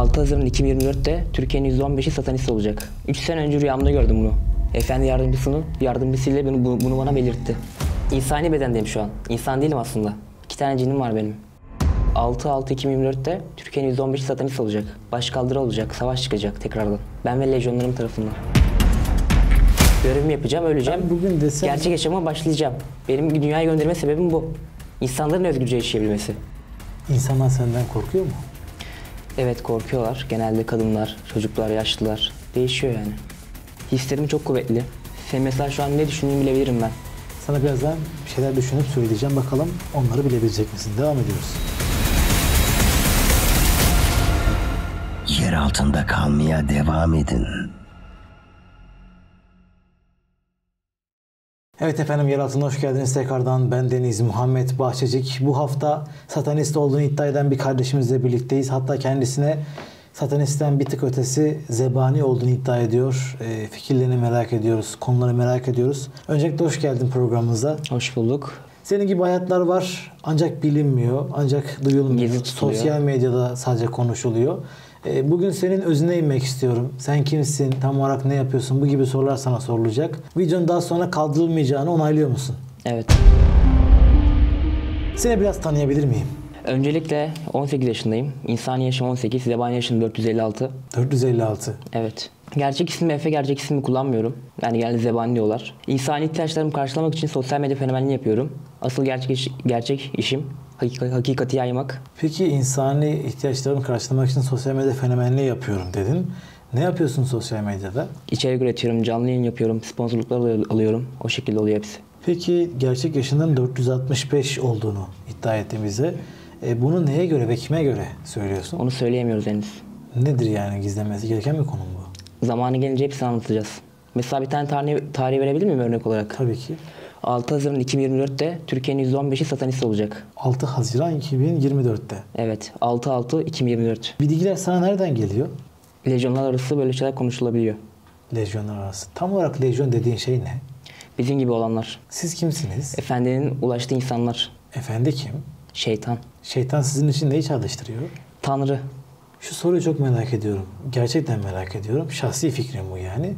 6 Haziran 2024'te Türkiye'nin %15'i satanist olacak. 3 sene önce rüyamda gördüm bunu. Efendi yardımcısıyla bunu bana belirtti. İnsani bedendeyim şu an. İnsan değilim aslında. 2 tane cinim var benim. 6/6/2024'te Türkiye'nin %15'i satanist olacak. Başkaldırı olacak, savaş çıkacak tekrardan. Ben ve lejyonlarım tarafından. Görevimi yapacağım, öleceğim. Bugün desem... Gerçek yaşama başlayacağım. Benim dünyaya gönderme sebebim bu. İnsanların özgürce yaşayabilmesi. İnsanlar senden korkuyor mu? Evet, korkuyorlar. Genelde kadınlar, çocuklar, yaşlılar. Değişiyor yani. Hislerim çok kuvvetli. Sen mesela şu an ne düşündüğümü bilebilirim ben. Sana birazdan bir şeyler düşünüp söyleyeceğim. Bakalım onları bilebilecek misin? Devam ediyoruz. Yer altında kalmaya devam edin. Evet efendim, yer altına hoş geldiniz tekrardan. Ben Deniz Muhammed Bahçecik. Bu hafta satanist olduğunu iddia eden bir kardeşimizle birlikteyiz. Hatta kendisine satanistten bir tık ötesi zebani olduğunu iddia ediyor. Fikirlerini merak ediyoruz, konuları merak ediyoruz. Öncelikle hoş geldin programımıza. Hoş bulduk. Senin gibi hayatlar var ancak bilinmiyor, ancak duyulmuyor. Sosyal medyada sadece konuşuluyor. Bugün senin özüne inmek istiyorum. Sen kimsin, tam olarak ne yapıyorsun, bu gibi sorular sana sorulacak. Videonun daha sonra kaldırılmayacağını onaylıyor musun? Evet. Seni biraz tanıyabilir miyim? Öncelikle 18 yaşındayım. İnsani yaşım 18, zebani yaşım 456. 456. Evet. Gerçek ismi Efe, gerçek ismi kullanmıyorum. Yani genelde zebani diyorlar. İnsani ihtiyaçlarımı karşılamak için sosyal medya fenomenliği yapıyorum. Asıl gerçek işim hakikati yaymak. Peki insani ihtiyaçlarımı karşılamak için sosyal medya fenomenliği yapıyorum dedin. Ne yapıyorsun sosyal medyada? İçerik üretiyorum, canlı yayın yapıyorum, sponsorluklar alıyorum. O şekilde oluyor hepsi. Peki gerçek yaşından 465 olduğunu iddia ettiğimizde bunu neye göre ve kime göre söylüyorsun? Onu söyleyemiyoruz henüz. Nedir yani, gizlenmesi gereken bir konu bu? Zamanı gelince hepsini anlatacağız. Mesela bir tane tarih verebilir miyim örnek olarak? Tabii ki. 6 Haziran 2024'te Türkiye'nin %15'i satanist olacak. 6 Haziran 2024'te. Evet, 6/6/2024. Bilgiler sana nereden geliyor? Lejyonlar arası böyle şeyler konuşulabiliyor. Lejyonlar arası. Tam olarak lejyon dediğin şey ne? Bizim gibi olanlar. Siz kimsiniz? Efendinin ulaştığı insanlar. Efendi kim? Şeytan. Şeytan sizin için neyi çalıştırıyor? Tanrı. Şu soruyu çok merak ediyorum. Gerçekten merak ediyorum. Şahsi fikrim bu yani.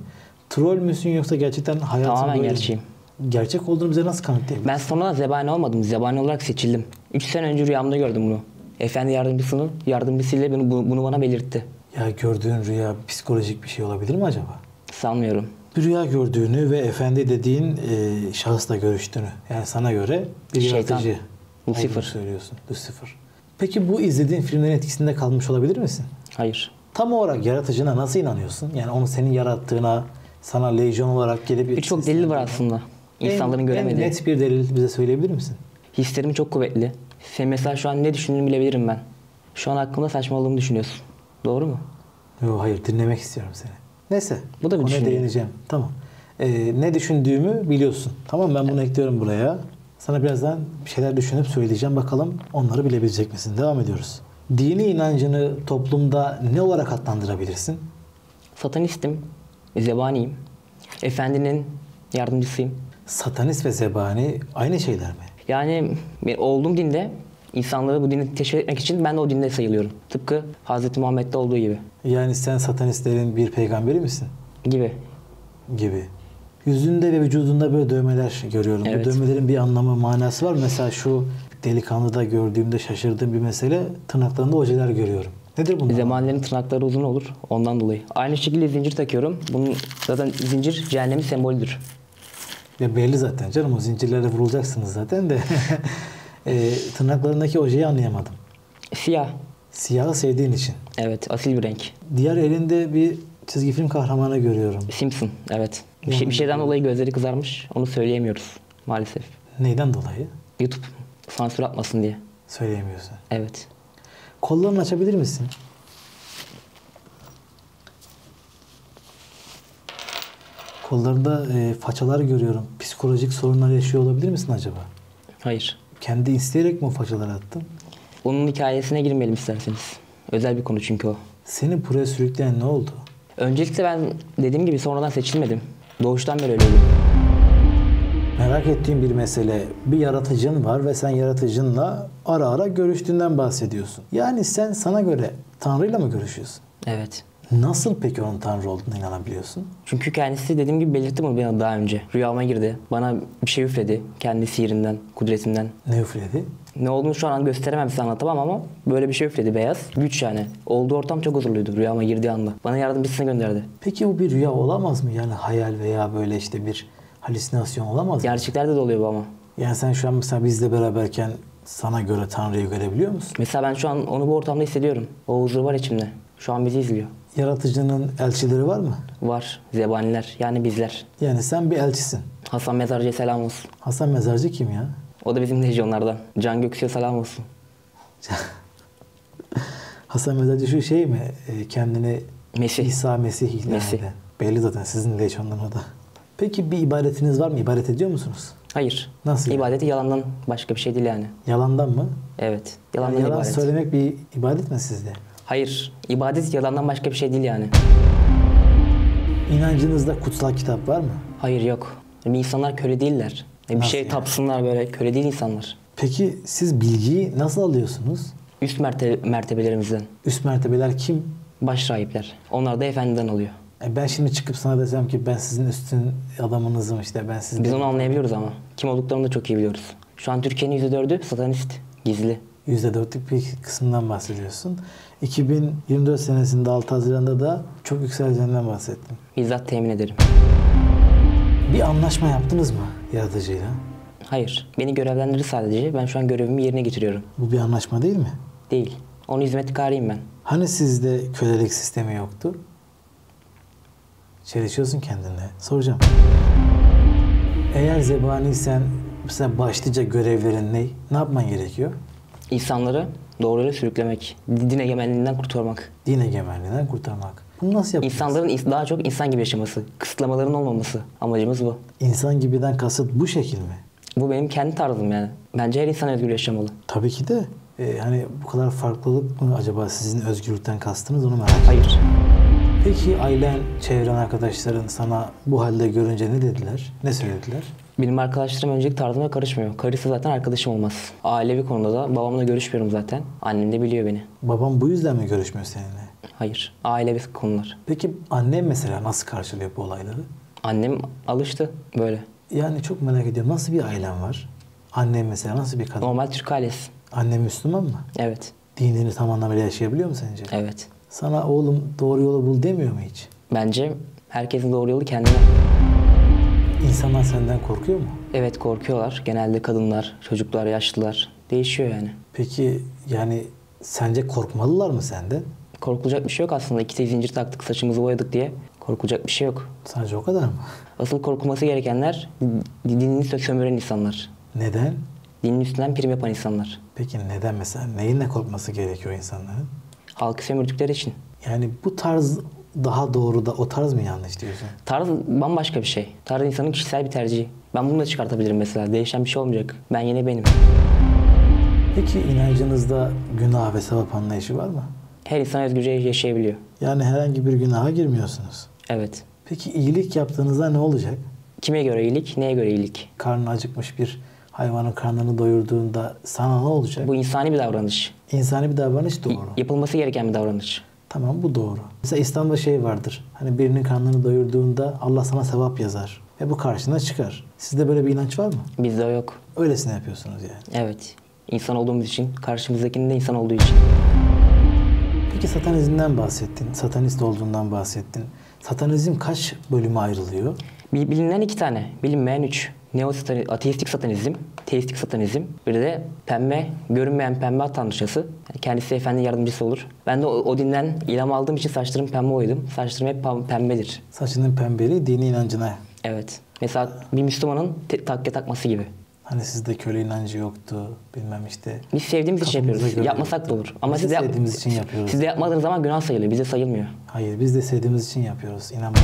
Troll müsün yoksa gerçekten hayatın Tamamen böyle gerçeğim. Gerçek olduğunu bize nasıl kanıtlayabilirsin? Ben sonradan zebani olmadım. Zebani olarak seçildim. 3 sene önce rüyamda gördüm bunu. Efendi yardımcısıyla bunu bana belirtti. Ya gördüğün rüya psikolojik bir şey olabilir mi acaba? Sanmıyorum. Bir rüya gördüğünü ve efendi dediğin şahısla görüştüğünü. Yani sana göre bir yaratıcı Lucifer söylüyorsun. Lucifer. Peki bu izlediğin filmlerin etkisinde kalmış olabilir misin? Hayır. Tam olarak yaratıcına nasıl inanıyorsun? Yani onu senin yarattığına, sana lejyon olarak gelip... Birçok delil var aslında. İnsanların göremediği. En net bir delil bize söyleyebilir misin? Hislerim çok kuvvetli. Sen mesela şu an ne düşündüğünü bilebilirim ben. Şu an hakkımda saçmaladığımı düşünüyorsun. Doğru mu? Yok, hayır, dinlemek istiyorum seni. Neyse. Bu da bir düşünce. Değineceğim. Tamam. Ne düşündüğümü biliyorsun. Tamam, ben bunu ekliyorum buraya. Sana birazdan bir şeyler düşünüp söyleyeceğim. Bakalım onları bilebilecek misin? Devam ediyoruz. Dini inancını toplumda ne olarak adlandırabilirsin? Satanistim. Zebaniyim. Efendinin yardımcısıyım. Satanist ve zebani aynı şeyler mi? Yani olduğum dinde insanları bu dini teşvik etmek için ben de o dinde sayılıyorum. Tıpkı Hz. Muhammed'de olduğu gibi. Yani sen satanistlerin bir peygamberi misin? Gibi. Gibi. Yüzünde ve vücudunda böyle dövmeler görüyorum. Evet. Bu dövmelerin bir anlamı, manası var. Mesela şu delikanlıda gördüğümde şaşırdığım bir mesele, tırnaklarında ojeler görüyorum. Nedir bunlar? Zebanilerin tırnakları uzun olur ondan dolayı. Aynı şekilde zincir takıyorum. Bunun zaten zincir cehennemin sembolüdür. Ya belli zaten canım, o zincirlerle vurulacaksınız zaten de. Tırnaklarındaki ojeyi anlayamadım. Siyah. Siyahı sevdiğin için. Evet, asil bir renk. Diğer elinde bir çizgi film kahramanı görüyorum. Simpson, evet. Bir şeyden dolayı gözleri kızarmış. Onu söyleyemiyoruz maalesef. Neyden dolayı? YouTube sansür atmasın diye. Söyleyemiyorsun. Evet. Kollarını açabilir misin? Kollarında façalar görüyorum. Psikolojik sorunlar yaşıyor olabilir misin acaba? Hayır. Kendi isteyerek mi o façaları attın? Onun hikayesine girmeyelim isterseniz. Özel bir konu çünkü o. Seni buraya sürükleyen ne oldu? Öncelikle ben dediğim gibi sonradan seçilmedim. Doğuştan beri öyleydim. Merak ettiğim bir mesele. Bir yaratıcın var ve sen yaratıcınla ara ara görüştüğünden bahsediyorsun. Yani sen sana göre Tanrı'yla mı görüşüyorsun? Evet. Nasıl peki onun Tanrı olduğuna inanabiliyorsun? Çünkü kendisi dediğim gibi belirtti bunu bana daha önce. Rüyama girdi. Bana bir şey üfledi. Kendi sihirinden, kudretinden. Ne üfledi? Ne olduğunu şu an gösteremem, size anlatamam ama böyle bir şey üfledi, beyaz. Güç yani. Olduğu ortam çok huzurluydu rüyama girdiği anda. Bana yardımcısını gönderdi. Peki bu bir rüya olamaz mı? Yani hayal veya böyle işte bir halüsinasyon olamaz mı? Gerçeklerde de oluyor bu ama. Yani sen şu an mesela bizle beraberken sana göre Tanrı'yı görebiliyor musun? Mesela ben şu an onu bu ortamda hissediyorum. O huzur var içimde. Şu an bizi izliyor. Yaratıcının elçileri var mı? Var. Zebaniler. Yani bizler. Yani sen bir elçisin. Hasan Mezarcı'ya selam olsun. Hasan Mezarcı kim ya? O da bizim lejyonlardan. Can Göksu'ya selam olsun. Hasan Mezarcı şu şey mi? Kendini Mesih. İsa Mesih ilan Mesih. eden. Belli zaten sizin lejyondan o da. Peki bir ibadetiniz var mı? İbadet ediyor musunuz? Hayır. Nasıl yani? İbadeti yalandan başka bir şey değil yani. Yalandan mı? Evet. Yani Yalandan yalan ibadet. söylemek bir ibadet mi sizde? Hayır. İbadet yalandan başka bir şey değil yani. İnancınızda kutsal kitap var mı? Hayır, yok. İnsanlar köle değiller. Bir Nasıl şey yani? tapsınlar böyle. Köle değil insanlar. Peki siz bilgiyi nasıl alıyorsunuz? Üst mertebelerimizden. Üst mertebeler kim? Baş rahipler. Onlar da efendiden alıyor. Ben şimdi çıkıp sana desem ki ben sizin üstün adamınızım işte ben sizin... Biz onu anlayabiliyoruz ama. Kim olduklarını da çok iyi biliyoruz. Şu an Türkiye'nin %4'ü satanist. Gizli. %4'lük bir kısmından bahsediyorsun. 2024 senesinde 6 Haziran'da da çok yükseleceğinden bahsettim. Bizzat temin ederim. Bir anlaşma yaptınız mı yaratıcıyla? Hayır. Beni görevlendirdi sadece. Ben şu an görevimi yerine getiriyorum. Bu bir anlaşma değil mi? Değil. Onun hizmetkarıyım ben. Hani sizde kölelik sistemi yoktu? Çelişiyorsun kendine. Soracağım. Eğer zebaniysen mesela başlıca görevlerin ne? Ne yapman gerekiyor? İnsanları doğru yola sürüklemek. Din egemenliğinden kurtarmak. Din egemenliğinden kurtarmak. Bunu nasıl yapıyorsun? İnsanların daha çok insan gibi yaşaması. Kısıtlamaların olmaması. Amacımız bu. İnsan gibiden kasıt bu şekil mi? Bu benim kendi tarzım yani. Bence her insan özgür yaşamalı. Tabii ki de. Hani bu kadar farklılık mı acaba sizin özgürlükten kastınız onu merak ediyorum. Hayır. Peki ailen, çevren, arkadaşların sana bu halde görünce ne dediler? Ne söylediler? Benim arkadaşlarım öncelik tarzıma karışmıyor. Karısı zaten arkadaşım olmaz. Ailevi konuda da babamla görüşmüyorum zaten. Annem de biliyor beni. Babam bu yüzden mi görüşmüyor seninle? Hayır. Ailevi konular. Peki annem mesela nasıl karşılıyor bu olayları? Annem alıştı böyle. Yani çok merak ediyorum. Nasıl bir ailen var? Annem mesela nasıl bir kadın? Normal Türk ailesi. Annem Müslüman mı? Evet. Dinini tam anlamıyla yaşayabiliyor mu sence? Evet. Sana oğlum doğru yolu bul demiyor mu hiç? Bence herkesin doğru yolu kendine. İnsanlar senden korkuyor mu? Evet, korkuyorlar. Genelde kadınlar, çocuklar, yaşlılar. Değişiyor yani. Peki yani sence korkmalılar mı senden? Korkulacak bir şey yok aslında. İki zincir taktık, saçımızı boyadık diye. Korkulacak bir şey yok. Sadece o kadar mı? Asıl korkulması gerekenler dinini sömüren insanlar. Neden? Dinin üstünden prim yapan insanlar. Peki neden mesela? Neyinle korkması gerekiyor insanların? Halkı sömürdükleri için. Yani bu tarz daha doğru da o tarz mı yanlış diyorsun? Tarz bambaşka bir şey. Tarz insanın kişisel bir tercihi. Ben bunu da çıkartabilirim mesela. Değişen bir şey olmayacak. Ben yine benim. Peki inancınızda günah ve sevap anlayışı var mı? Her insan özgürce yaşayabiliyor. Yani herhangi bir günaha girmiyorsunuz. Evet. Peki iyilik yaptığınızda ne olacak? Kime göre iyilik, neye göre iyilik? Karnı acıkmış bir hayvanın karnını doyurduğunda sana ne olacak? Bu insani bir davranış. İnsani bir davranış doğru. Yapılması gereken bir davranış. Tamam bu doğru. Mesela İslam'da şey vardır. Hani birinin karnını doyurduğunda Allah sana sevap yazar. Ve bu karşına çıkar. Sizde böyle bir inanç var mı? Bizde o yok. Öylesine yapıyorsunuz yani. Evet. İnsan olduğumuz için, karşımızdakinin de insan olduğu için. Peki satanizmden bahsettin. Satanist olduğundan bahsettin. Satanizm kaç bölüme ayrılıyor? Bilinen 2 tane, bilinmeyen 3. Ateistik satanizm, teistik satanizm. Bir de pembe, görünmeyen pembe at tanrıçası. Yani kendisi efendi yardımcısı olur. Ben de o dinden ilham aldığım için saçlarım pembe boyadım. Saçlarım hep pembedir. Saçının pembeliği dini inancına. Evet. Mesela bir Müslümanın takke takması gibi. Hani sizde köle inancı yoktu. Bilmem işte. Biz sevdiğimiz için Kafamıza yapıyoruz. göre Yapmasak da olur. Ama Biz de sevdiğimiz için yapıyoruz. Siz de yapmadığınız zaman günah sayılıyor. Bize sayılmıyor. Hayır biz de sevdiğimiz için yapıyoruz. İnanma.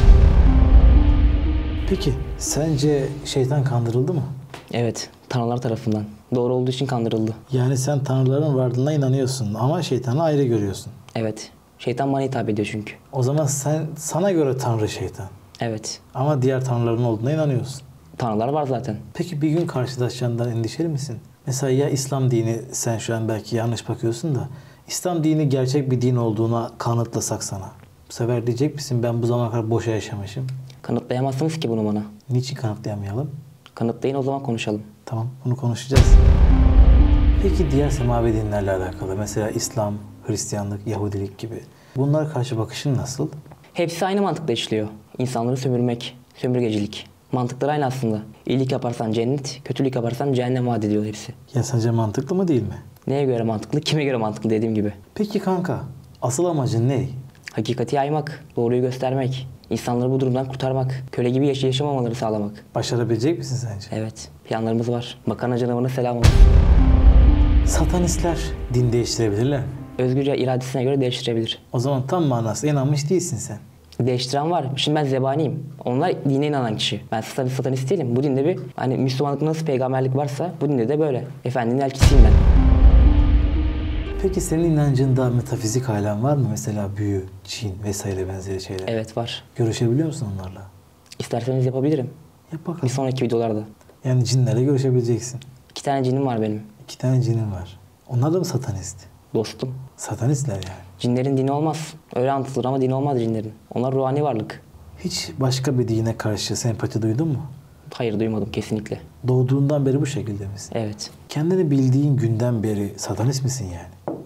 Peki sence şeytan kandırıldı mı? Evet. Tanrılar tarafından. Doğru olduğu için kandırıldı. Yani sen tanrıların varlığına inanıyorsun ama şeytanı ayrı görüyorsun. Evet. Şeytan bana hitap ediyor çünkü. O zaman sana göre tanrı şeytan. Evet. Ama diğer tanrıların olduğuna inanıyorsun. Tanrılar var zaten. Peki bir gün karşılaşacağından endişeli misin? Mesela ya İslam dini, sen şu an belki yanlış bakıyorsun da, İslam dini gerçek bir din olduğuna kanıtlasak sana. Bu sefer diyecek misin ben bu zamana kadar boşa yaşamışım? Kanıtlayamazsınız ki bunu bana. Niçin kanıtlayamayalım? Kanıtlayın, o zaman konuşalım. Tamam, bunu konuşacağız. Peki diğer semavi dinlerle alakalı, mesela İslam, Hristiyanlık, Yahudilik gibi, bunlara karşı bakışın nasıl? Hepsi aynı mantıkla işliyor. İnsanları sömürmek, sömürgecilik. Mantıkları aynı aslında. İyilik yaparsan cennet, kötülük yaparsan cehennem vaat ediyor hepsi. Ya sence mantıklı mı değil mi? Neye göre mantıklı, kime göre mantıklı dediğim gibi. Peki kanka, asıl amacın ne? Hakikati yaymak, doğruyu göstermek, insanları bu durumdan kurtarmak, köle gibi yaşamamaları sağlamak. Başarabilecek misin sence? Evet, planlarımız var. Makarna canavarına selam olsun. Satanistler din değiştirebilirler mi? Özgürce iradesine göre değiştirebilir. O zaman tam manasıyla inanmış değilsin sen. Değiştiren var. Şimdi ben zebaniyim. Onlar dine inanan kişi. Ben satanist değilim. Bu dinde bir hani Müslümanlıkta nasıl peygamberlik varsa bu dinde de böyle. Efendinin elçisiyim ben. Peki senin inancında metafizik alem var mı? Mesela büyü, cin vesaire benzeri şeyler. Evet, var. Görüşebiliyor musun onlarla? İsterseniz yapabilirim. Yap Bir bakalım. sonraki videolarda. Yani cinlerle görüşebileceksin. 2 tane cinim var benim. 2 tane cinin var. Onlar da mı satanist? Dostum. Satanistler yani. Cinlerin dini olmaz. Öyle anlatılır ama dini olmaz cinlerin. Onlar ruhani varlık. Hiç başka bir dine karşı sempati duydun mu? Hayır, duymadım kesinlikle. Doğduğundan beri bu şekilde misin? Evet. Kendini bildiğin günden beri satanist misin yani?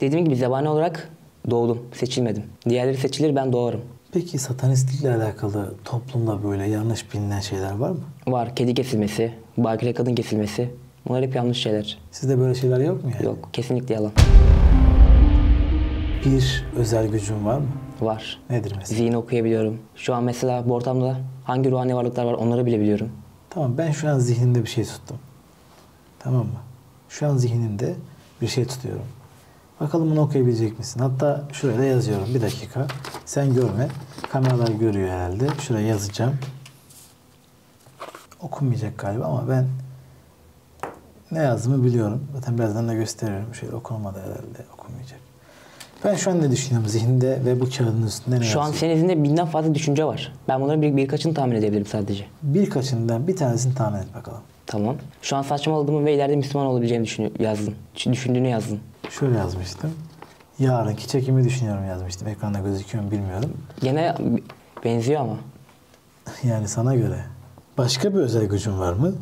Dediğim gibi zebani olarak doğdum. Seçilmedim. Diğerleri seçilir, ben doğarım. Peki satanistlikle alakalı toplumda böyle yanlış bilinen şeyler var mı? Var kedi kesilmesi, bakire kadın kesilmesi. Bunlar hep yanlış şeyler. Sizde böyle şeyler yok mu yani? Yok, kesinlikle yalan. Bir özel gücün var mı? Var. Nedir mesela? Zihin okuyabiliyorum. Şu an mesela bu ortamda hangi ruhani varlıklar var onları bile biliyorum. Tamam, ben şu an zihnimde bir şey tuttum. Tamam mı? Şu an zihnimde bir şey tutuyorum. Bakalım bunu okuyabilecek misin? Hatta şuraya da yazıyorum. Bir dakika. Sen görme. Kameralar görüyor herhalde. Şuraya yazacağım. Okunmayacak galiba ama ben ne yazdığımı biliyorum. Zaten birazdan da gösteriyorum. Şöyle okunmadı herhalde. Okunmayacak. Ben şu an ne düşünüyorum zihninde ve bu kağıdın üstünde ne Şu an yazıyor? senin izinde binden fazla düşünce var. Ben bunların birkaçını tahmin edebilirim sadece. Birkaçından bir tanesini tahmin et bakalım. Tamam. Şu an saçmaladığımı ve ileride Müslüman olabileceğimi yazdın. Düşündüğünü yazdın. Şöyle yazmıştım. Yarınki çekimi düşünüyorum yazmıştım. Ekranda gözüküyor mu bilmiyorum. Gene benziyor ama. Yani sana göre. Başka bir özel gücün var mı?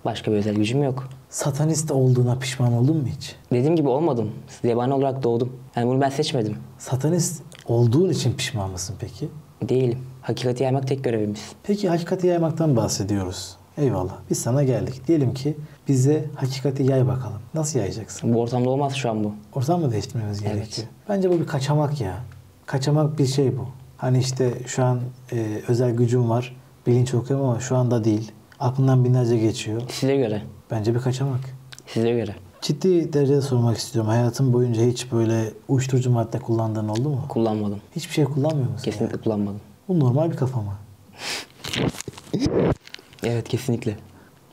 Başka bir özel gücüm yok. Satanist olduğuna pişman oldun mu hiç? Dediğim gibi olmadım. Zebani olarak doğdum. Yani bunu ben seçmedim. Satanist olduğun için pişman mısın peki? Değilim. Hakikati yaymak tek görevimiz. Peki hakikati yaymaktan bahsediyoruz. Eyvallah. Biz sana geldik. Diyelim ki bize hakikati yay bakalım. Nasıl yayacaksın? Bu ortamda olmaz şu an bu. Ortam mı değiştirmemiz Evet. gerekiyor? Bence bu bir kaçamak ya. Kaçamak bir şey bu. Hani işte şu an özel gücüm var. Bilinç okuyorum ama şu anda değil. Aklından binlerce geçiyor. Size göre. Bence bir kaçamak. Size göre. Ciddi derecede sormak istiyorum. Hayatın boyunca hiç böyle uyuşturucu madde kullandığın oldu mu? Kullanmadım. Hiçbir şey kullanmıyor musun? Kesinlikle kullanmadım. Bu normal bir kafa mı? Evet, kesinlikle.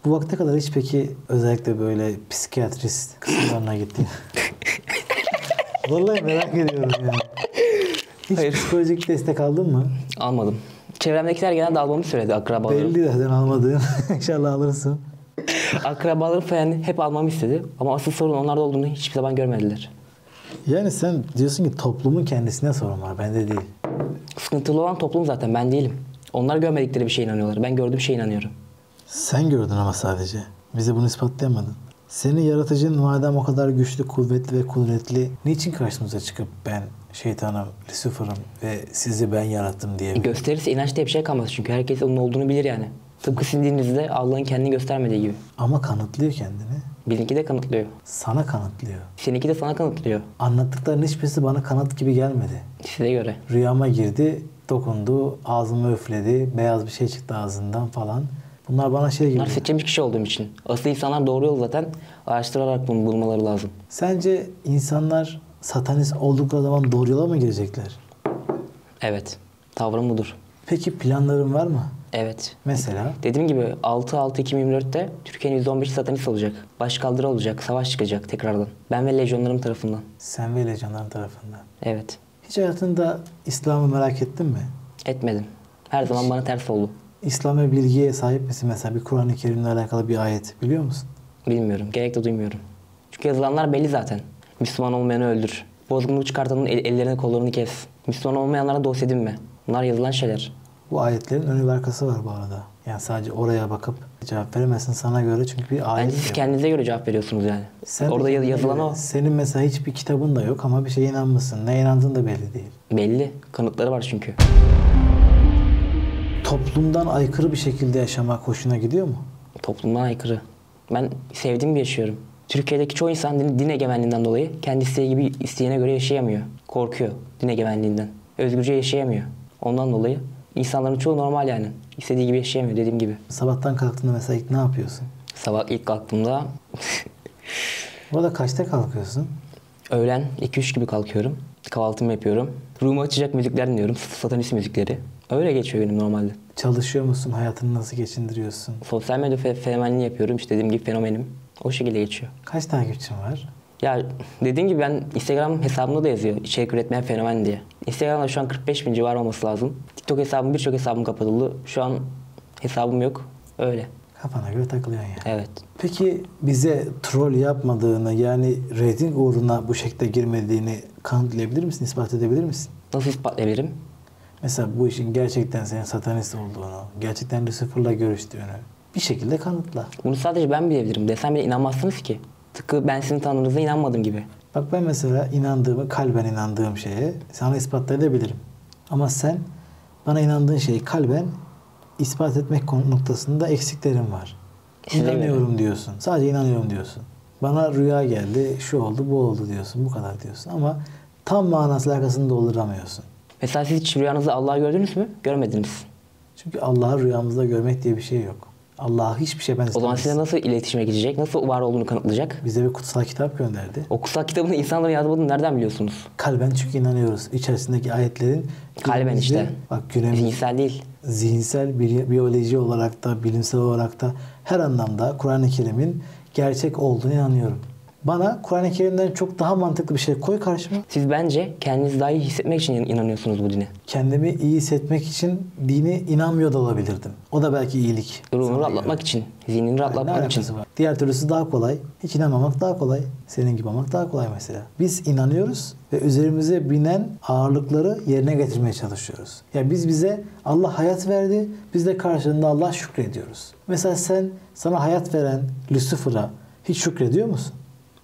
Bu vakte kadar hiç peki özellikle böyle psikiyatrist kısımlarına gittin? Vallahi merak ediyorum yani. Hiç Hayır. psikolojik destek aldın mı? Almadım. Çevremdekiler genelde almamı söyledi, akrabalarım. Belli zaten almadığın. İnşallah alırsın. Akrabalarım falan hep almamı istedi. Ama asıl sorun onlarda olduğunu hiçbir zaman görmediler. Yani sen diyorsun ki toplumun kendisine sorun var. Bende değil. Sıkıntılı olan toplum zaten, ben değilim. Onlar görmedikleri bir şeye inanıyorlar. Ben gördüğüm şeye inanıyorum. Sen gördün ama sadece. Bize bunu ispatlayamadın. Senin yaratıcın madem o kadar güçlü, kuvvetli ve kudretli, niçin karşımıza çıkıp ben şeytanım, Lucifer'ım ve sizi ben yarattım diye? Gösterirse inanç diye bir şey kalmaz çünkü herkes onun olduğunu bilir yani. Tıpkı sizin dininizde Allah'ın kendini göstermediği gibi. Ama kanıtlıyor kendini. Bizimki de kanıtlıyor. Sana kanıtlıyor. Seninki de sana kanıtlıyor. Anlattıkların hiçbirisi bana kanıt gibi gelmedi. Size göre. Rüyama girdi, dokundu, ağzımı üfledi, beyaz bir şey çıktı ağzından falan. Bunlar bana şey gibi. Bunlar seçilmiş kişi olduğum için. Asıl insanlar doğru yol zaten araştırarak bunu bulmaları lazım. Sence insanlar satanist oldukları zaman doğru yola mı girecekler? Evet. Tavrım budur. Peki planların var mı? Evet. Mesela? Dediğim gibi 6-6-2024'te Türkiye'nin %15'i satanist olacak. Başkaldırı olacak. Savaş çıkacak tekrardan. Ben ve lejyonlarım tarafından. Sen ve lecanların tarafından. Evet. Hiç hayatında İslam'ı merak ettin mi? Etmedim. Her zaman bana ters oldu. İslam bilgiye sahip misin? Mesela bir Kur'an-ı Kerim'le alakalı bir ayet biliyor musun? Bilmiyorum. Gerek de duymuyorum. Çünkü yazılanlar belli zaten. Müslüman olmayanı öldür. Bozgunluk çıkartanın ellerini kollarını kes. Müslüman olmayanlara dost edinme. Bunlar yazılan şeyler. Bu ayetlerin önü ve arkası var bu arada. Yani sadece oraya bakıp cevap veremezsin sana göre çünkü bir ayet Bence siz yok. kendinize göre cevap veriyorsunuz yani. Sen de Orada kendine yazılan göre- o. Senin mesela hiçbir kitabın da yok ama bir şeye inanmışsın. Ne inandığın da belli değil. Belli. Kanıtları var çünkü. Toplumdan aykırı bir şekilde yaşamak hoşuna gidiyor mu? Toplumdan aykırı. Ben sevdiğim gibi yaşıyorum. Türkiye'deki çoğu insan din egemenliğinden dolayı kendi isteği gibi isteğine göre yaşayamıyor. Korkuyor din egemenliğinden. Özgürce yaşayamıyor. Ondan dolayı insanların çoğu normal yani. İstediği gibi yaşayamıyor dediğim gibi. Sabahtan kalktığında mesela ilk ne yapıyorsun? Sabah ilk kalktığımda Orada kaçta kalkıyorsun? öğlen 2-3 gibi kalkıyorum. Kahvaltımı yapıyorum. Ruhumu açacak müzikler dinliyorum. Satanist müzikleri. Öyle geçiyor günüm normalde. Çalışıyor musun? Hayatını nasıl geçindiriyorsun? Sosyal medya fenomenliği yapıyorum. İşte dediğim gibi fenomenim. O şekilde geçiyor. Kaç takipçin var? Ya dediğim gibi ben Instagram hesabımda da yazıyor içerik üretmeyen fenomen diye. Instagram'da şu an 45 bin civarı olması lazım. TikTok hesabım birçok hesabım kapatıldı. Şu an hesabım yok. Öyle. Kafana göre takılıyorsun yani. Evet. Peki bize troll yapmadığını yani reyting uğruna bu şekilde girmediğini kanıtlayabilir misin? İspat edebilir misin? Nasıl ispatlayabilirim? Mesela bu işin gerçekten senin satanist olduğunu, gerçekten Lucifer'la görüştüğünü bir şekilde kanıtla. Bunu sadece ben bilebilirim. Desem bile inanmazsınız ki. Tıpkı ben sizin tanrınıza inanmadım gibi. Bak ben mesela inandığımı, kalben inandığım şeye sana ispatlayabilirim. Ama sen bana inandığın şeyi kalben ispat etmek noktasında eksiklerim var. Size İnanıyorum diyorsun. Sadece inanıyorum diyorsun. Bana rüya geldi, şu oldu, bu oldu diyorsun. Bu kadar diyorsun ama tam manası arkasını dolduramıyorsun. Mesela siz hiç rüyanızda Allah'ı gördünüz mü? Görmediniz. Çünkü Allah'ı rüyamızda görmek diye bir şey yok. Allah'a hiçbir şey O zaman benzetemez. size nasıl iletişime geçecek? Nasıl var olduğunu kanıtlayacak? Bize bir kutsal kitap gönderdi. O kutsal kitabını insanların yazmadığını nereden biliyorsunuz? Kalben çünkü inanıyoruz. İçerisindeki ayetlerin Kalben günümüzde- işte. Bak günümüz Zihinsel değil. zihinsel, biyoloji olarak da, bilimsel olarak da her anlamda Kur'an-ı Kerim'in gerçek olduğunu inanıyorum. Bana Kur'an-ı Kerim'den çok daha mantıklı bir şey koy karşıma. Siz bence kendinizi daha iyi hissetmek için inanıyorsunuz bu dine. Kendimi iyi hissetmek için dine inanmıyor da olabilirdim. O da belki iyilik. Ruhunu Sana rahatlatmak göre. için, zihnini Ne rahatlatmak için. alakası var? Diğer türlüsü daha kolay. Hiç inanmamak daha kolay. Senin gibi olmak daha kolay mesela. Biz inanıyoruz ve üzerimize binen ağırlıkları yerine getirmeye çalışıyoruz. Ya bize Allah hayat verdi. Biz de karşılığında Allah şükrediyoruz. Mesela sen sana hayat veren Lucifer'a hiç şükrediyor musun?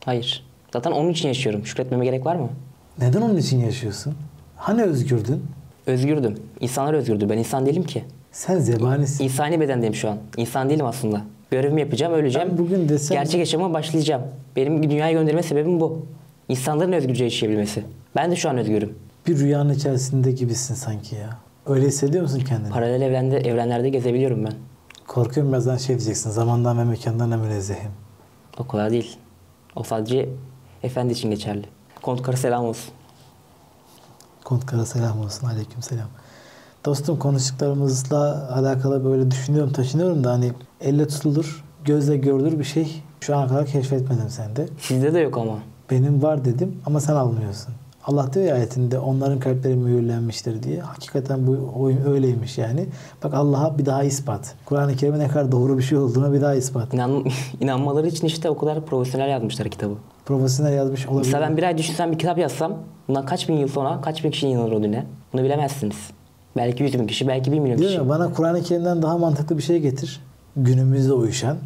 Hayır. Zaten onun için yaşıyorum. Şükretmeme gerek var mı? Neden onun için yaşıyorsun? Hani özgürdün? Özgürdüm. İnsanlar özgürdü. Ben insan değilim ki. Sen zebanisin. İnsani bedendeyim şu an. İnsan değilim aslında. Görevimi yapacağım, öleceğim. Ben bugün desem- Gerçek yaşama başlayacağım. Benim dünyaya gönderme sebebim bu. İnsanların özgürce yaşayabilmesi. Ben de şu an özgürüm. Bir rüyanın içerisinde gibisin sanki ya. Öyle hissediyor musun kendini? Paralel evrenlerde gezebiliyorum ben. Korkuyorum birazdan şey diyeceksin. Zamandan ve mekandan da münezzehim. O kadar değil. O sadece efendi için geçerli. Kontkara selam olsun. Kontkara selam olsun. Aleyküm selam. Dostum konuştuklarımızla alakalı böyle düşünüyorum, taşınıyorum da hani elle tutulur, gözle görülür bir şey şu ana kadar keşfetmedim sende. Sizde de yok ama. Benim var dedim ama sen almıyorsun. Allah diyor ya ayetinde onların kalpleri mühürlenmiştir diye. Hakikaten bu oyun öyleymiş yani. Bak Allah'a bir daha ispat. Kur'an-ı Kerim'e ne kadar doğru bir şey olduğuna bir daha ispat. İnanmaları için işte o kadar profesyonel yazmışlar kitabı. Profesyonel yazmış olabilir. Mesela ben bir ay düşünsem bir kitap yazsam bundan kaç bin yıl sonra kaç bin kişi inanır o dine? Bunu bilemezsiniz. Belki 100 bin kişi, belki 1 milyon Diyor kişi. ya bana Kur'an-ı Kerim'den daha mantıklı bir şey getir. Günümüzde uyuşan.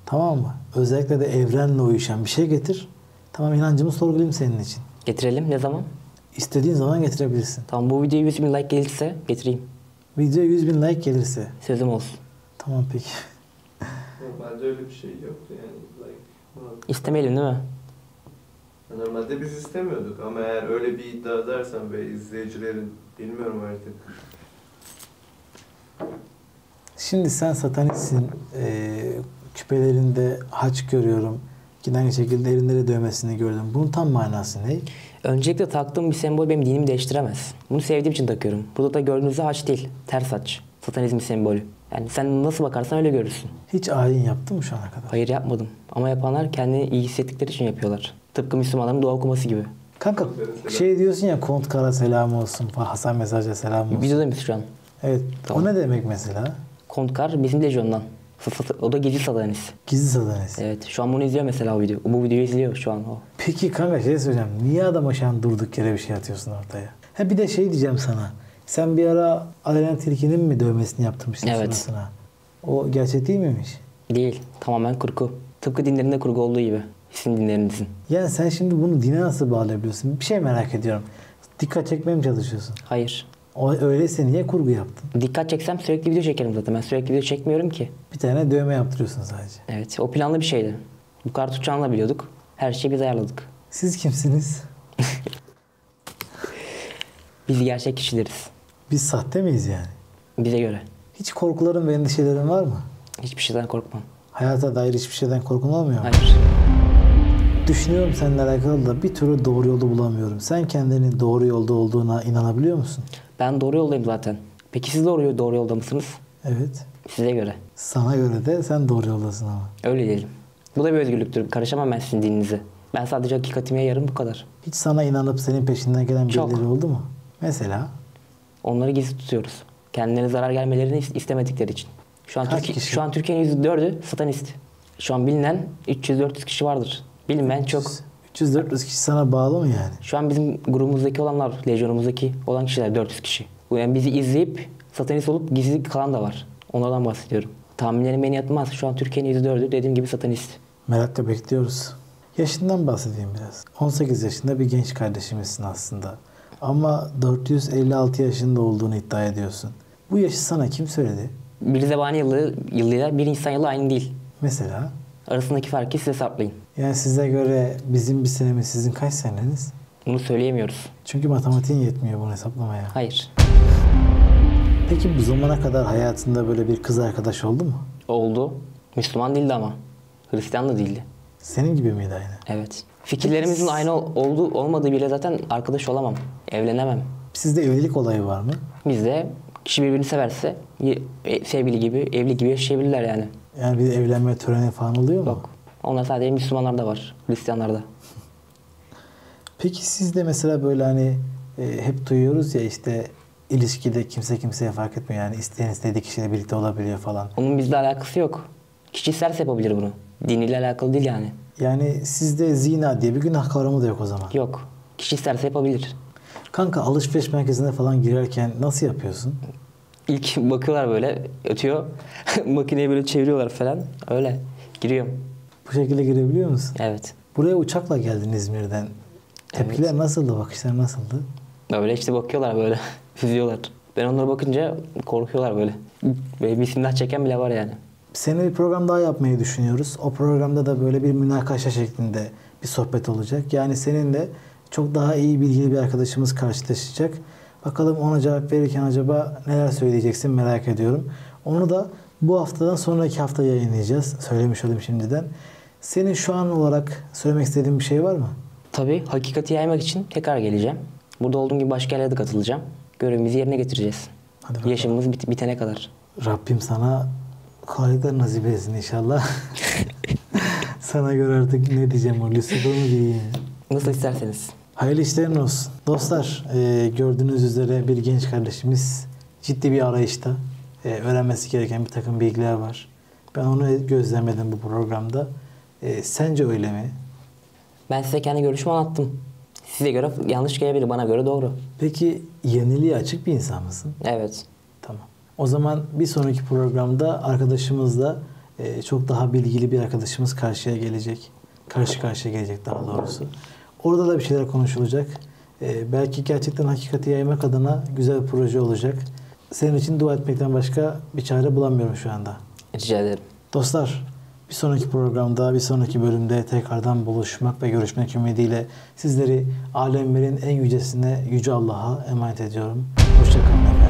Tamam mı? Özellikle de evrenle uyuşan bir şey getir. Tamam inancımı sorgulayayım senin için. Getirelim ne zaman? İstediğin zaman getirebilirsin. Tamam bu videoya 100 bin like gelirse getireyim. Video 100 bin like gelirse. Sözüm olsun. Tamam peki. Normalde öyle bir şey yoktu yani. İstemeyelim değil mi? Normalde biz istemiyorduk ama eğer öyle bir iddia edersen ve izleyicilerin bilmiyorum artık. Şimdi sen satanistsin. Küpelerinde haç görüyorum. Yine aynı şekilde elinde dövmesini gördüm. Bunun tam manası ne? Öncelikle taktığım bir sembol benim dinimi değiştiremez. Bunu sevdiğim için takıyorum. Burada da gördüğünüzde haç değil, ters haç. Satanizm sembolü. Yani sen nasıl bakarsan öyle görürsün. Hiç ayin yaptın mı şu ana kadar? Hayır yapmadım. Ama yapanlar kendini iyi hissettikleri için yapıyorlar. Tıpkı Müslümanların dua okuması gibi. Kanka şey diyorsun ya Kontkara selam olsun. Hasan Mesaj'a selam olsun. Videoda mıyız şu an? Evet. Tamam. O ne demek mesela? Kontkar bizim lejyondan. O da gizli satanist. Gizli satanist. Evet. Şu an bunu izliyor mesela o video. Bu videoyu izliyor şu an o. Peki kanka şey söyleyeceğim. Niye adama şu an durduk yere bir şey atıyorsun ortaya? Ha bir de şey diyeceğim sana. Sen bir ara Alenen Tilki'nin mi dövmesini yaptırmıştın Evet. suratına? O gerçek değil miymiş? Değil. Tamamen kurgu. Tıpkı dinlerinde kurgu olduğu gibi. Sizin dinlerinizin. Yani sen şimdi bunu dine nasıl bağlayabiliyorsun? Bir şey merak ediyorum. Dikkat çekmeye mi çalışıyorsun? Hayır. Öyleyse niye kurgu yaptın? Dikkat çeksem sürekli video çekerim zaten. Ben sürekli video çekmiyorum ki. Bir tane dövme yaptırıyorsun sadece. Evet. O planlı bir şeydi. Bu kadar tutacağını da biliyorduk. Her şeyi biz ayarladık. Siz kimsiniz? Biz gerçek kişileriz. Biz sahte miyiz yani? Bize göre. Hiç korkuların ve endişelerin var mı? Hiçbir şeyden korkmam. Hayata dair hiçbir şeyden korkun olmuyor mu? Hayır. Düşünüyorum seninle alakalı da bir türlü doğru yolu bulamıyorum. Sen kendinin doğru yolda olduğuna inanabiliyor musun? Ben doğru yoldayım zaten. Peki siz doğru yolda mısınız? Evet. Size göre. Sana göre de sen doğru yoldasın ama. Öyle diyelim. Bu da bir özgürlüktür. Karışamam ben sizin dininize. Ben sadece hakikatime yarım bu kadar. Hiç sana inanıp senin peşinden gelen Çok. birileri oldu mu? Mesela Onları gizli tutuyoruz. Kendilerine zarar gelmelerini istemedikleri için. Kaç kişi? Şu an Türkiye'nin %4'ü satanist. Şu an bilinen 300-400 kişi vardır. Bilinmeyen çok. 300-400 kişi sana bağlı mı yani? Şu an bizim grubumuzdaki olanlar, lejyonumuzdaki olan kişiler 400 kişi. Bu yani bizi izleyip satanist olup gizli kalan da var. Onlardan bahsediyorum. Tahminlerim beni yatmaz. Şu an Türkiye'nin %4'ü dediğim gibi satanist. Merakla bekliyoruz. Yaşından bahsedeyim biraz. 18 yaşında bir genç kardeşimizsin aslında. Ama 456 yaşında olduğunu iddia ediyorsun. Bu yaşı sana kim söyledi? Bir zebani yılıyla bir insan yılı aynı değil. Mesela? Arasındaki farkı siz hesaplayın. Yani size göre bizim bir senemiz sizin kaç seneniz? Bunu söyleyemiyoruz. Çünkü matematiğin yetmiyor bunu hesaplamaya. Hayır. Peki bu zamana kadar hayatında böyle bir kız arkadaş oldu mu? Oldu. Müslüman değildi ama. Hristiyan da değildi. Senin gibi miydi aynı? Evet. Fikirlerimizin aynı olmadığı bile zaten arkadaş olamam. Evlenemem. Sizde evlilik olayı var mı? Bizde kişi birbirini severse sevgili gibi, evli gibi yaşayabilirler yani. Yani bir evlenme töreni falan oluyor mu? Yok. Onlar sadece Müslümanlarda var. Hristiyanlarda. Peki sizde mesela böyle hani hep duyuyoruz ya işte ilişkide kimse kimseye fark etmiyor. Yani isteyen istediği kişiyle birlikte olabiliyor falan. Onun bizle alakası yok. Kişi isterse yapabilir bunu. Diniyle alakalı değil yani. Yani sizde zina diye bir günah kavramı da yok o zaman. Yok. Kişi isterse yapabilir. Kanka alışveriş merkezine falan girerken nasıl yapıyorsun? İlk bakıyorlar böyle ötüyor. Makineyi böyle çeviriyorlar falan. Öyle. Giriyorum. Bu şekilde girebiliyor musun? Evet. Buraya uçakla geldin İzmir'den. Tepkiler nasıldı? Bakışlar nasıldı? Öyle işte bakıyorlar böyle. Süzüyorlar. Ben onlara bakınca korkuyorlar böyle. Böyle bir silah çeken bile var yani. Seninle bir program daha yapmayı düşünüyoruz. O programda da böyle bir münakaşa şeklinde bir sohbet olacak. Yani seninle çok daha iyi bilgili bir arkadaşımız karşılaşacak. Bakalım ona cevap verirken acaba neler söyleyeceksin merak ediyorum. Onu da bu haftadan sonraki hafta yayınlayacağız. Söylemiş olayım şimdiden. Senin şu an olarak söylemek istediğin bir şey var mı? Tabii hakikati yaymak için tekrar geleceğim. Burada olduğum gibi başka yerlere de katılacağım. Görevimizi yerine getireceğiz. Hadi bakalım. Yaşamımız bitene kadar. Rabbim sana kolaylıklar nasip etsin inşallah. Sana göre artık ne diyeceğim o Lucifer mı diyeyim? Nasıl isterseniz. Hayırlı işlerin olsun. Dostlar gördüğünüz üzere bir genç kardeşimiz ciddi bir arayışta. Öğrenmesi gereken bir takım bilgiler var. Ben onu gözlemedim bu programda. Sence öyle mi? Ben size kendi görüşümü anlattım. Size göre yanlış gelebilir, bana göre doğru. Peki yeniliğe açık bir insan mısın? Evet. Tamam. O zaman bir sonraki programda arkadaşımızla çok daha bilgili bir arkadaşımız karşıya gelecek. Karşı karşıya gelecek daha doğrusu. Orada da bir şeyler konuşulacak. Belki gerçekten hakikati yaymak adına güzel bir proje olacak. Senin için dua etmekten başka bir çare bulamıyorum şu anda. Rica ederim. Dostlar, bir sonraki programda, bir sonraki bölümde tekrardan buluşmak ve görüşmek ümidiyle sizleri alemlerin en yücesine, Yüce Allah'a emanet ediyorum. Hoşça kalın efendim.